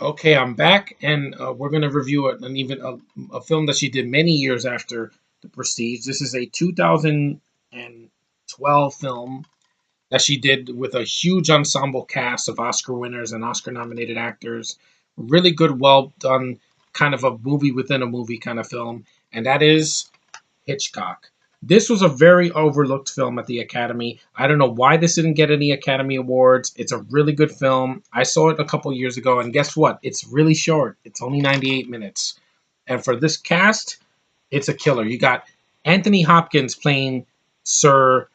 Okay, I'm back, and we're going to review a film that she did many years after The Prestige. This is a 2012 film that she did with a huge ensemble cast of Oscar winners and Oscar nominated actors. Really good, well done, kind of a movie within a movie kind of film, and that is Hitchcock. This was a very overlooked film at the Academy. I don't know why this didn't get any Academy Awards. It's a really good film. I saw it a couple years ago, and guess what? It's really short. It's only 98 minutes. And for this cast, it's a killer. You got Anthony Hopkins playing Sir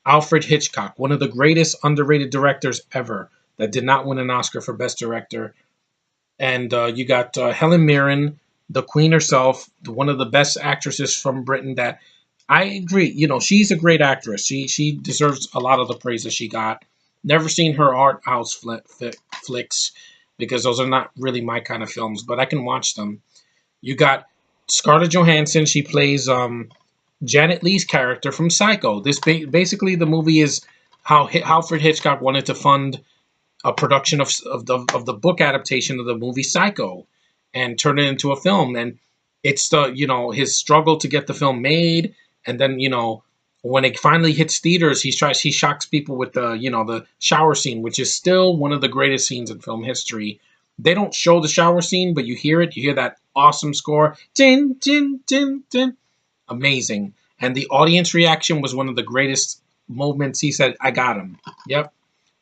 Alfred Hitchcock, one of the greatest underrated directors ever that did not win an Oscar for Best Director. And you got Helen Mirren, the Queen herself, one of the best actresses from Britain. That I agree. She's a great actress. She deserves a lot of the praise that she got. Never seen her art house flicks because those are not really my kind of films, but I can watch them. You got Scarlett Johansson. She plays Janet Leigh's character from Psycho. Basically the movie is how Alfred Hitchcock wanted to fund a production of the book adaptation of the movie Psycho and turn it into a film. And it's his struggle to get the film made, and then when it finally hits theaters, he shocks people with the shower scene, which is still one of the greatest scenes in film history. They don't show the shower scene, but you hear it. You hear that awesome score, din din din din, amazing. And the audience reaction was one of the greatest moments. He said, "I got him." Yep,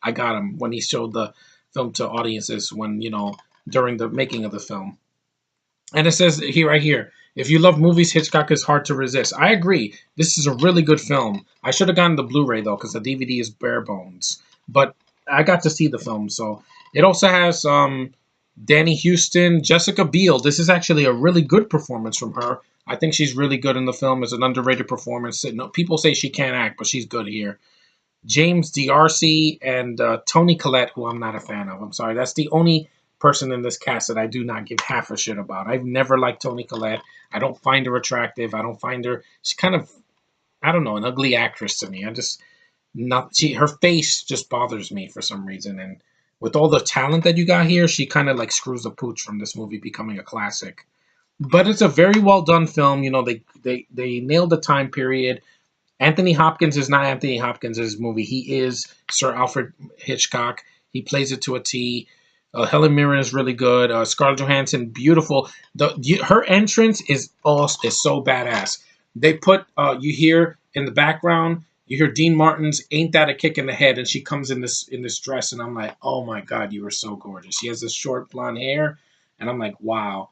I got him when he showed the film to audiences when during the making of the film. And it says here, right here, if you love movies, Hitchcock is hard to resist. I agree. This is a really good film. I should have gotten the Blu-ray though, because the DVD is bare bones. But I got to see the film, so it also has Danny Houston, Jessica Biel. This is actually a really good performance from her. I think she's really good in the film. It's an underrated performance. No, people say she can't act, but she's good here. James D'Arcy and Tony Collette, who I'm not a fan of. I'm sorry. That's the only person in this cast that I do not give half a shit about. I've never liked Tony Collette. I don't find her attractive. I don't find her. She's kind of, I don't know, an ugly actress to me. I just not. Her face just bothers me for some reason. And with all the talent that you got here, she kind of like screws the pooch from this movie becoming a classic. But it's a very well done film. They nailed the time period. Anthony Hopkins is not Anthony Hopkins in his movie. He is Sir Alfred Hitchcock. He plays it to a T. Helen Mirren is really good. Scarlett Johansson, beautiful. Her entrance is so badass. They put you hear in the background, you hear Dean Martin's "Ain't That a Kick in the Head," and she comes in this dress, and I'm like, oh my god, you are so gorgeous. She has this short blonde hair, and I'm like, wow.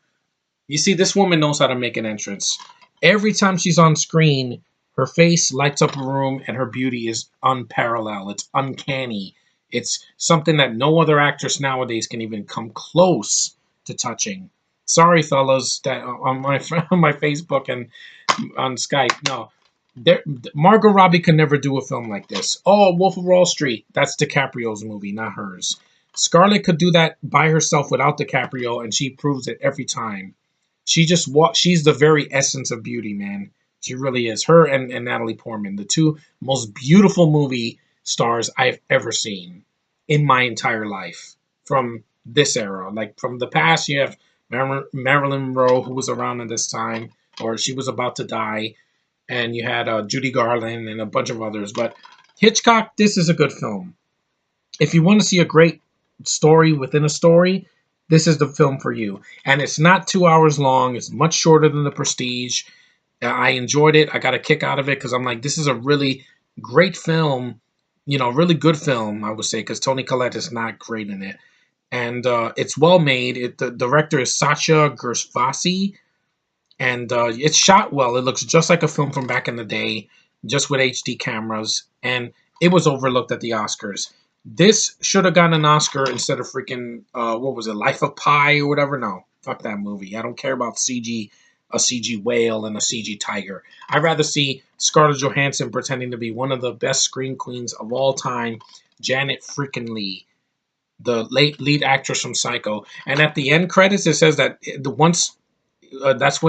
You see, this woman knows how to make an entrance. Every time she's on screen, her face lights up a room, and her beauty is unparalleled. It's uncanny. It's something that no other actress nowadays can even come close to touching. Sorry, fellas, that on my on my Facebook and on Skype. No, there, Margot Robbie can never do a film like this. Oh, Wolf of Wall Street. That's DiCaprio's movie, not hers. Scarlett could do that by herself without DiCaprio, and she proves it every time. She's the very essence of beauty, man. She really is. Her and Natalie Portman, the two most beautiful movie stars I've ever seen in my entire life from this era. Like from the past, you have Marilyn Monroe, who was around at this time, or she was about to die, and you had Judy Garland and a bunch of others. But Hitchcock, this is a good film. If you want to see a great story within a story, this is the film for you. And it's not 2 hours long. It's much shorter than The Prestige. I enjoyed it. I got a kick out of it because I'm like, this is a really great film, really good film, I would say, because Tony Collette is not great in it. And it's well made. The director is Sacha Gersvasi, and it's shot well. It looks just like a film from back in the day, just with HD cameras, and it was overlooked at the Oscars. This should have gotten an Oscar instead of freaking what was it, Life of Pi or whatever. No, fuck that movie. I don't care about a CG whale and a CG tiger. I'd rather see Scarlett Johansson pretending to be one of the best screen queens of all time, Janet freaking Leigh, the late lead actress from Psycho. And at the end credits, it says that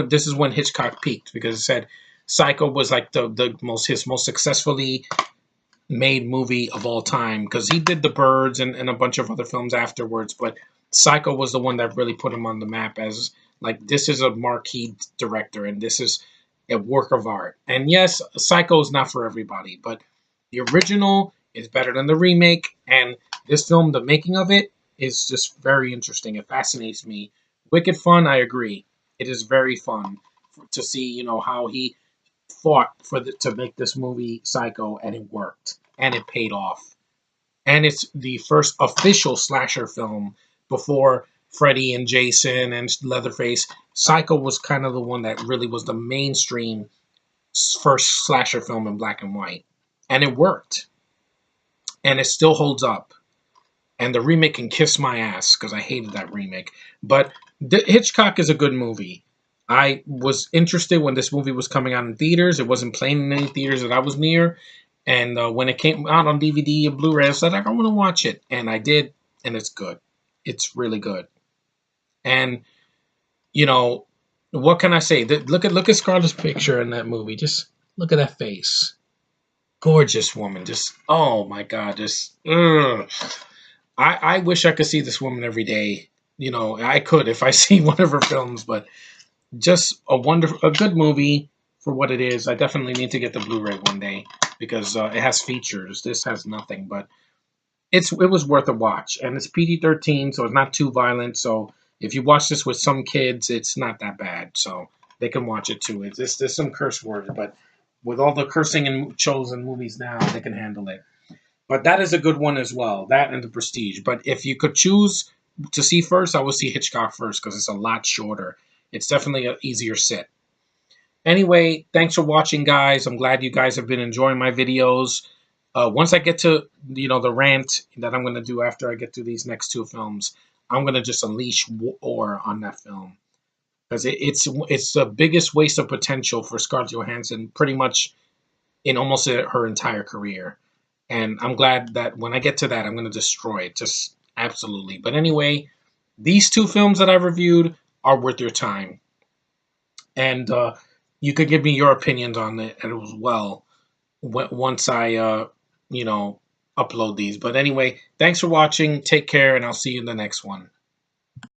this is when Hitchcock peaked, because it said Psycho was like his most successfully made movie of all time, because he did The Birds and a bunch of other films afterwards, but Psycho was the one that really put him on the map as like this is a marquee director and this is a work of art. And yes, Psycho is not for everybody, but the original is better than the remake. And this film, the making of it, is just very interesting. It fascinates me. Wicked fun, I agree. It is very fun to see, how he fought to make this movie Psycho, and it worked, and it paid off. And it's the first official slasher film before Freddy and Jason and Leatherface. Psycho was kind of the one that really was the mainstream first slasher film in black and white, and it worked, and it still holds up. And the remake can kiss my ass because I hated that remake. But Hitchcock is a good movie. I was interested when this movie was coming out in theaters. It wasn't playing in any theaters that I was near. And when it came out on DVD and Blu-ray, I said, like, I want to watch it. And I did, and it's good. It's really good. And, you know, what can I say? Look at Scarlett's picture in that movie. Just look at that face. Gorgeous woman. Just, oh, my God. Just, ugh. I wish I could see this woman every day. I could if I see one of her films, but just a good movie for what it is. I definitely need to get the Blu-ray one day because it has features. This has nothing, but it was worth a watch, and it's PG-13, so it's not too violent. So if you watch this with some kids, it's not that bad. So they can watch it too. There's some curse words, but with all the cursing in shows and movies now, they can handle it. But that is a good one as well. That and The Prestige. But if you could choose to see first, I would see Hitchcock first because it's a lot shorter. It's definitely an easier sit. Anyway, thanks for watching, guys. I'm glad you guys have been enjoying my videos. Once I get to the rant that I'm going to do after I get to these next two films, I'm going to just unleash war on that film because it's the biggest waste of potential for Scarlett Johansson, pretty much in almost her entire career. And I'm glad that when I get to that, I'm going to destroy it. Just absolutely. But anyway, these two films that I reviewed are worth your time. And you could give me your opinions on it as well once I, upload these. But anyway, thanks for watching. Take care, and I'll see you in the next one.